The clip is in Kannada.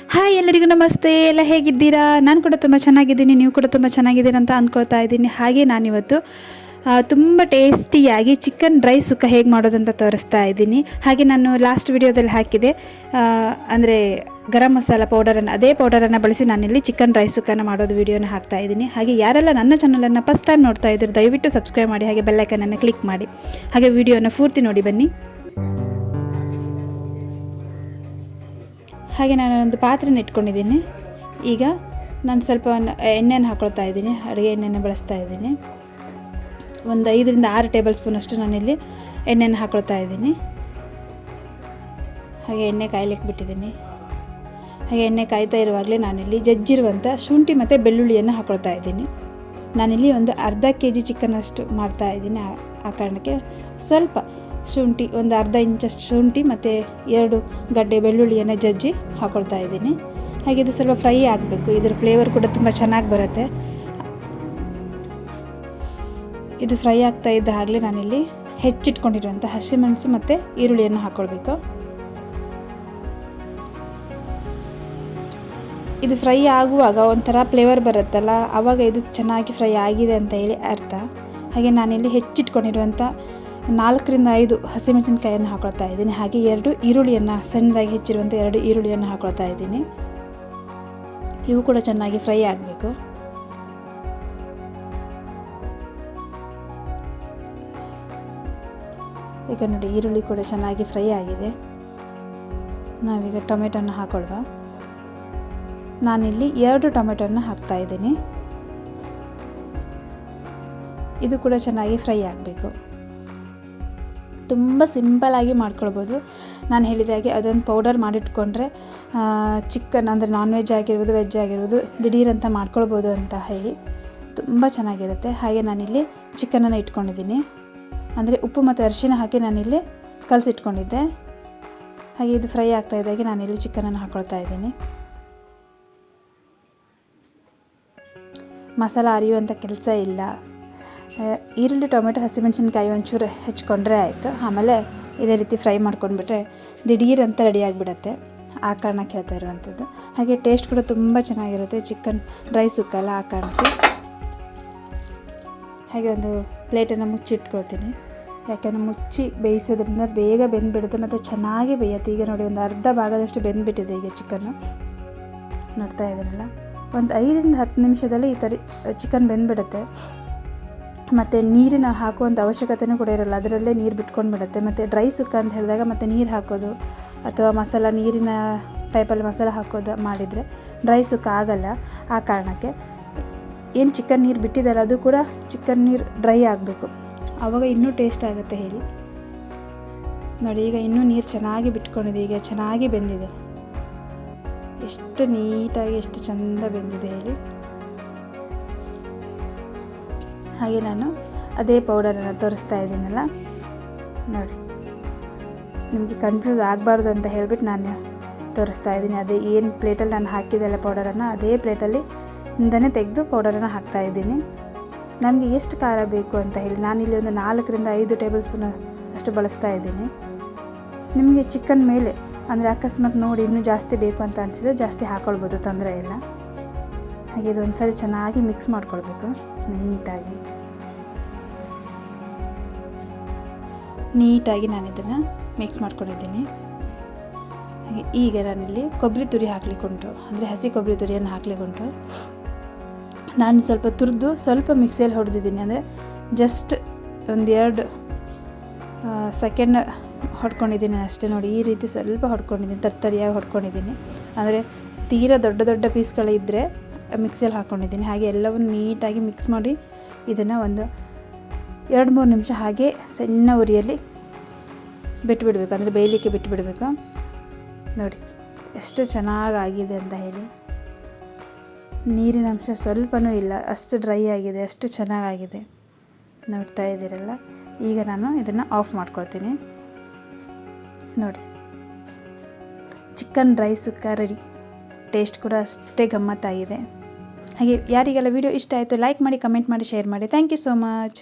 ಹಾಯ್ ಎಲ್ಲರಿಗೂ ನಮಸ್ತೆ. ಎಲ್ಲ ಹೇಗಿದ್ದೀರಾ? ನಾನು ಕೂಡ ತುಂಬ ಚೆನ್ನಾಗಿದ್ದೀನಿ, ನೀವು ಕೂಡ ತುಂಬ ಚೆನ್ನಾಗಿದ್ದೀರಾ ಅಂತ ಅಂದ್ಕೊಳ್ತಾ ಇದ್ದೀನಿ. ಹಾಗೆ ನಾನಿವತ್ತು ತುಂಬ ಟೇಸ್ಟಿಯಾಗಿ ಚಿಕನ್ ಡ್ರೈ ಸುಕ್ಕ ಹೇಗೆ ಮಾಡೋದಂತ ತೋರಿಸ್ತಾ ಇದ್ದೀನಿ. ಹಾಗೆ ನಾನು ಲಾಸ್ಟ್ ವಿಡಿಯೋದಲ್ಲಿ ಹಾಕಿದೆ, ಅಂದರೆ ಗರಂ ಮಸಾಲ ಪೌಡರನ್ನು, ಅದೇ ಪೌಡರನ್ನು ಬಳಸಿ ನಾನಿಲ್ಲಿ ಚಿಕನ್ ಡ್ರೈ ಸುಕ್ಕನ ಮಾಡೋದು ವಿಡಿಯೋನ ಹಾಕ್ತಾ ಇದ್ದೀನಿ. ಹಾಗೆ ಯಾರೆಲ್ಲ ನನ್ನ ಚಾನಲನ್ನು ಫಸ್ಟ್ ಟೈಮ್ ನೋಡ್ತಾ ಇದ್ದೀರಿ ದಯವಿಟ್ಟು ಸಬ್ಸ್ಕ್ರೈಬ್ ಮಾಡಿ, ಹಾಗೆ ಬೆಲ್ಲೈಕನನ್ನು ಕ್ಲಿಕ್ ಮಾಡಿ, ಹಾಗೆ ವಿಡಿಯೋನ ಪೂರ್ತಿ ನೋಡಿ ಬನ್ನಿ. ಹಾಗೆ ನಾನು ಒಂದು ಪಾತ್ರೆನ ಇಟ್ಕೊಂಡಿದ್ದೀನಿ. ಈಗ ನಾನು ಸ್ವಲ್ಪ ಎಣ್ಣೆಯನ್ನು ಹಾಕ್ಕೊಳ್ತಾ ಇದ್ದೀನಿ, ಅಡುಗೆ ಎಣ್ಣೆಯನ್ನು ಬಳಸ್ತಾ ಇದ್ದೀನಿ. ಒಂದು 5 ರಿಂದ 6 ಟೇಬಲ್ ಸ್ಪೂನಷ್ಟು ನಾನಿಲ್ಲಿ ಎಣ್ಣೆಯನ್ನು ಹಾಕ್ಕೊಳ್ತಾ ಇದ್ದೀನಿ. ಹಾಗೆ ಎಣ್ಣೆ ಕಾಯ್ಲಿಕ್ಕೆ ಬಿಟ್ಟಿದ್ದೀನಿ. ಹಾಗೆ ಎಣ್ಣೆ ಕಾಯ್ತಾ ಇರುವಾಗಲೇ ನಾನಿಲ್ಲಿ ಜಜ್ಜಿರುವಂಥ ಶುಂಠಿ ಮತ್ತು ಬೆಳ್ಳುಳ್ಳಿಯನ್ನು ಹಾಕ್ಕೊಳ್ತಾ ಇದ್ದೀನಿ. ನಾನಿಲ್ಲಿ ಒಂದು ಅರ್ಧ kg ಚಿಕನ್ನಷ್ಟು ಮಾಡ್ತಾ ಇದ್ದೀನಿ. ಆ ಕಾರಣಕ್ಕೆ ಸ್ವಲ್ಪ ಶುಂಠಿ, ಒಂದು ಅರ್ಧ ಇಂಚಷ್ಟು ಶುಂಠಿ ಮತ್ತು 2 ಗಡ್ಡೆ ಬೆಳ್ಳುಳ್ಳಿಯನ್ನು ಜಜ್ಜಿ ಹಾಕ್ಕೊಳ್ತಾ ಇದ್ದೀನಿ. ಹಾಗೆ ಇದು ಸ್ವಲ್ಪ ಫ್ರೈ ಆಗಬೇಕು, ಇದರ ಫ್ಲೇವರ್ ಕೂಡ ತುಂಬ ಚೆನ್ನಾಗಿ ಬರುತ್ತೆ. ಇದು ಫ್ರೈ ಆಗ್ತಾ ಇದ್ದ ಹಾಗಲೇ ನಾನಿಲ್ಲಿ ಹೆಚ್ಚಿಟ್ಕೊಂಡಿರುವಂಥ ಹಸಿಮೆಣಸು ಮತ್ತು ಈರುಳ್ಳಿಯನ್ನು ಹಾಕ್ಕೊಳ್ಬೇಕು. ಇದು ಫ್ರೈ ಆಗುವಾಗ ಒಂಥರ ಫ್ಲೇವರ್ ಬರುತ್ತಲ್ಲ, ಆವಾಗ ಇದು ಚೆನ್ನಾಗಿ ಫ್ರೈ ಆಗಿದೆ ಅಂತ ಹೇಳಿ ಅರ್ಥ. ಹಾಗೆ ನಾನಿಲ್ಲಿ ಹೆಚ್ಚಿಟ್ಕೊಂಡಿರುವಂಥ 4 ರಿಂದ 5 ಹಸಿಮೆಣಸಿನಕಾಯಿಯನ್ನು ಹಾಕ್ಕೊಳ್ತಾ ಇದ್ದೀನಿ. ಹಾಗೆ 2 ಈರುಳ್ಳಿಯನ್ನು, ಸಣ್ಣದಾಗಿ ಹೆಚ್ಚಿರುವಂಥ 2 ಈರುಳ್ಳಿಯನ್ನು ಹಾಕ್ಕೊಳ್ತಾ ಇದ್ದೀನಿ. ಇವು ಕೂಡ ಚೆನ್ನಾಗಿ ಫ್ರೈ ಆಗಬೇಕು. ಈಗ ನೋಡಿ, ಈರುಳ್ಳಿ ಕೂಡ ಚೆನ್ನಾಗಿ ಫ್ರೈ ಆಗಿದೆ. ನಾವೀಗ ಟೊಮೆಟೊನ ಹಾಕ್ಕೊಳ್ವಾ. ನಾನಿಲ್ಲಿ 2 ಟೊಮೆಟೊನ ಹಾಕ್ತಾ ಇದ್ದೀನಿ. ಇದು ಕೂಡ ಚೆನ್ನಾಗಿ ಫ್ರೈ ಆಗಬೇಕು. ತುಂಬ ಸಿಂಪಲಾಗಿ ಮಾಡ್ಕೊಳ್ಬೋದು. ನಾನು ಹೇಳಿದ ಹಾಗೆ ಅದೊಂದು ಪೌಡರ್ ಮಾಡಿಟ್ಕೊಂಡ್ರೆ ಚಿಕನ್, ಅಂದರೆ ನಾನ್ ವೆಜ್ ಆಗಿರ್ಬೋದು ವೆಜ್ ಆಗಿರ್ಬೋದು ದಿಢೀರಂತ ಮಾಡ್ಕೊಳ್ಬೋದು ಅಂತ ಹೇಳಿ ತುಂಬ ಚೆನ್ನಾಗಿರುತ್ತೆ. ಹಾಗೆ ನಾನಿಲ್ಲಿ ಚಿಕನನ್ನು ಇಟ್ಕೊಂಡಿದ್ದೀನಿ, ಅಂದರೆ ಉಪ್ಪು ಮತ್ತು ಅರಿಶಿನ ಹಾಕಿ ನಾನಿಲ್ಲಿ ಕಲಸಿಟ್ಕೊಂಡಿದ್ದೆ. ಹಾಗೆ ಇದು ಫ್ರೈ ಆಗ್ತಾ ಇದ್ದಾಗೆ ನಾನಿಲ್ಲಿ ಚಿಕನನ್ನು ಹಾಕ್ಕೊಳ್ತಾ ಇದ್ದೀನಿ. ಮಸಾಲ ಅರಿಯುವಂಥ ಕೆಲಸ ಇಲ್ಲ. ಈರುಳ್ಳಿ, ಟೊಮೆಟೊ, ಹಸಿಮೆಣಸಿನ್ಕಾಯಿ ಒಂಚೂರು ಹೆಚ್ಕೊಂಡ್ರೆ ಆಯಿತು. ಆಮೇಲೆ ಇದೇ ರೀತಿ ಫ್ರೈ ಮಾಡ್ಕೊಂಡ್ಬಿಟ್ರೆ ದಿಢೀರಂತ ರೆಡಿಯಾಗಿಬಿಡತ್ತೆ. ಆ ಕಾರಣಕ್ಕೆ ಹೇಳ್ತಾ ಇರುವಂಥದ್ದು. ಹಾಗೆ ಟೇಸ್ಟ್ ಕೂಡ ತುಂಬ ಚೆನ್ನಾಗಿರುತ್ತೆ, ಚಿಕನ್ ಡ್ರೈ ಸುಕ್ಕ ಅಲ್ಲ, ಆ ಕಾರಣಕ್ಕೆ. ಹಾಗೆ ಒಂದು ಪ್ಲೇಟನ್ನು ಮುಚ್ಚಿಟ್ಕೊಳ್ತೀನಿ, ಯಾಕೆಂದರೆ ಮುಚ್ಚಿ ಬೇಯಿಸೋದ್ರಿಂದ ಬೇಗ ಬೆಂದುಬಿಡುತ್ತೆ ಮತ್ತು ಚೆನ್ನಾಗಿ ಬೇಯುತ್ತೆ. ಈಗ ನೋಡಿ, ಒಂದು ಅರ್ಧ ಭಾಗದಷ್ಟು ಬೆಂದುಬಿಟ್ಟಿದೆ ಈಗ ಚಿಕನ್ನು. ನೋಡ್ತಾ ಇದ್ದೀರಲ್ಲ, ಒಂದು 5 ರಿಂದ 10 ನಿಮಿಷದಲ್ಲಿ ಈ ಥರ ಚಿಕನ್ ಬೆಂದುಬಿಡುತ್ತೆ. ಮತ್ತು ನೀರಿನ ಹಾಕುವಂಥ ಅವಶ್ಯಕತೆಯೂ ಕೂಡ ಇರೋಲ್ಲ, ಅದರಲ್ಲೇ ನೀರು ಬಿಟ್ಕೊಂಡು ಬಿಡುತ್ತೆ. ಮತ್ತು ಡ್ರೈ ಸುಕ್ಕ ಅಂತ ಹೇಳಿದಾಗ ಮತ್ತು ನೀರು ಹಾಕೋದು ಅಥವಾ ಮಸಾಲ, ನೀರಿನ ಟೈಪಲ್ಲಿ ಮಸಾಲ ಹಾಕೋದು ಮಾಡಿದರೆ ಡ್ರೈ ಸುಕ್ಕ ಆಗಲ್ಲ. ಆ ಕಾರಣಕ್ಕೆ ಏನು ಚಿಕನ್ ನೀರು ಬಿಟ್ಟಿದ್ದಾರೆ ಅದು ಕೂಡ ಚಿಕನ್ ನೀರು ಡ್ರೈ ಆಗಬೇಕು, ಆವಾಗ ಇನ್ನೂ ಟೇಸ್ಟ್ ಆಗುತ್ತೆ ಹೇಳಿ. ನೋಡಿ, ಈಗ ಇನ್ನೂ ನೀರು ಚೆನ್ನಾಗಿ ಬಿಟ್ಕೊಂಡಿದೆ, ಈಗ ಚೆನ್ನಾಗಿ ಬೆಂದಿದೆ. ಎಷ್ಟು ನೀಟಾಗಿ, ಎಷ್ಟು ಚೆಂದ ಬೆಂದಿದೆ ಹೇಳಿ. ಹಾಗೆ ನಾನು ಅದೇ ಪೌಡರನ್ನು ತೋರಿಸ್ತಾ ಇದ್ದೀನಲ್ಲ ನೋಡಿ, ನಿಮಗೆ ಕನ್ಫ್ಯೂಸ್ ಆಗಬಾರ್ದು ಅಂತ ಹೇಳಿಬಿಟ್ಟು ನಾನು ತೋರಿಸ್ತಾ ಇದ್ದೀನಿ. ಅದೇ ಏನು ಪ್ಲೇಟಲ್ಲಿ ನಾನು ಹಾಕಿದ್ದೆಲ್ಲ ಪೌಡರನ್ನು ಅದೇ ಪ್ಲೇಟಲ್ಲಿ ಇಂದನೇ ತೆಗೆದು ಪೌಡರನ್ನು ಹಾಕ್ತಾ ಇದ್ದೀನಿ. ನಮಗೆ ಎಷ್ಟು ಖಾರ ಬೇಕು ಅಂತ ಹೇಳಿ ನಾನಿಲ್ಲಿ ಒಂದು 4 ರಿಂದ 5 ಟೇಬಲ್ ಸ್ಪೂನ್ ಅಷ್ಟು ಬಳಸ್ತಾ ಇದ್ದೀನಿ. ನಿಮಗೆ ಚಿಕನ್ ಮೇಲೆ, ಅಂದರೆ ಅಕಸ್ಮಾತ್ ನೋಡಿ ಇನ್ನೂ ಜಾಸ್ತಿ ಬೇಕು ಅಂತ ಅನಿಸಿದ್ರೆ ಜಾಸ್ತಿ ಹಾಕ್ಕೊಳ್ಬೋದು, ತೊಂದರೆ ಇಲ್ಲ. ಹಾಗೆ ಇದೊಂದು ಸರಿ ಚೆನ್ನಾಗಿ ಮಿಕ್ಸ್ ಮಾಡ್ಕೊಳ್ಬೇಕು ನೀಟಾಗಿ ನಾನು ಇದನ್ನು ಮಿಕ್ಸ್ ಮಾಡ್ಕೊಂಡಿದ್ದೀನಿ. ಹಾಗೆ ಈಗ ನಾನಿಲ್ಲಿ ಕೊಬ್ಬರಿ ತುರಿ ಹಾಕ್ಲಿಕ್ಕುಂಟು, ಅಂದರೆ ಹಸಿ ಕೊಬ್ಬರಿ ತುರಿಯನ್ನು ಹಾಕ್ಲಿಕ್ಕುಂಟು. ನಾನು ಸ್ವಲ್ಪ ತುರಿದು ಸ್ವಲ್ಪ ಮಿಕ್ಸಿಯಲ್ಲಿ ಹೊಡೆದಿದ್ದೀನಿ, ಅಂದರೆ ಜಸ್ಟ್ ಒಂದು 2 ಸೆಕೆಂಡ್ ಹೊಡ್ಕೊಂಡಿದ್ದೀನಿ ಅಷ್ಟೇ. ನೋಡಿ, ಈ ರೀತಿ ಸ್ವಲ್ಪ ಹೊಡ್ಕೊಂಡಿದ್ದೀನಿ, ತರ್ತರಿಯಾಗಿ ಹೊಡ್ಕೊಂಡಿದ್ದೀನಿ. ಅಂದರೆ ತೀರಾ ದೊಡ್ಡ ದೊಡ್ಡ ಪೀಸ್ಗಳಿದ್ದರೆ ಮಿಕ್ಸಿಯಲ್ಲಿ ಹಾಕ್ಕೊಂಡಿದ್ದೀನಿ. ಹಾಗೆ ಎಲ್ಲವನ್ನು ನೀಟಾಗಿ ಮಿಕ್ಸ್ ಮಾಡಿ ಇದನ್ನು ಒಂದು 2-3 ನಿಮಿಷ ಹಾಗೆ ಸಣ್ಣ ಉರಿಯಲ್ಲಿ ಬಿಟ್ಟುಬಿಡಬೇಕು, ಅಂದರೆ ಬೇಯಲಿಕ್ಕೆ ಬಿಟ್ಟುಬಿಡಬೇಕು. ನೋಡಿ ಎಷ್ಟು ಚೆನ್ನಾಗಾಗಿದೆ ಅಂತ ಹೇಳಿ. ನೀರಿನ ಅಂಶ ಸ್ವಲ್ಪನೂ ಇಲ್ಲ, ಅಷ್ಟು ಡ್ರೈ ಆಗಿದೆ, ಅಷ್ಟು ಚೆನ್ನಾಗಾಗಿದೆ. ನೋಡ್ತಾ ಇದ್ದೀರಲ್ಲ, ಈಗ ನಾನು ಇದನ್ನು ಆಫ್ ಮಾಡ್ಕೊಳ್ತೀನಿ. ನೋಡಿ, ಚಿಕನ್ ಡ್ರೈ ಸುಕ್ಕ ರೆಡಿ. ಟೇಸ್ಟ್ ಕೂಡ ಅಷ್ಟೇ ಗಮ್ಮತ್ತಾಗಿದೆ. ಹಾಗೆ ಯಾರಿಗೆಲ್ಲ ವಿಡಿಯೋ ಇಷ್ಟ ಆಯಿತು ಲೈಕ್ ಮಾಡಿ, ಕಮೆಂಟ್ ಮಾಡಿ, ಶೇರ್ ಮಾಡಿ. Thank you so much.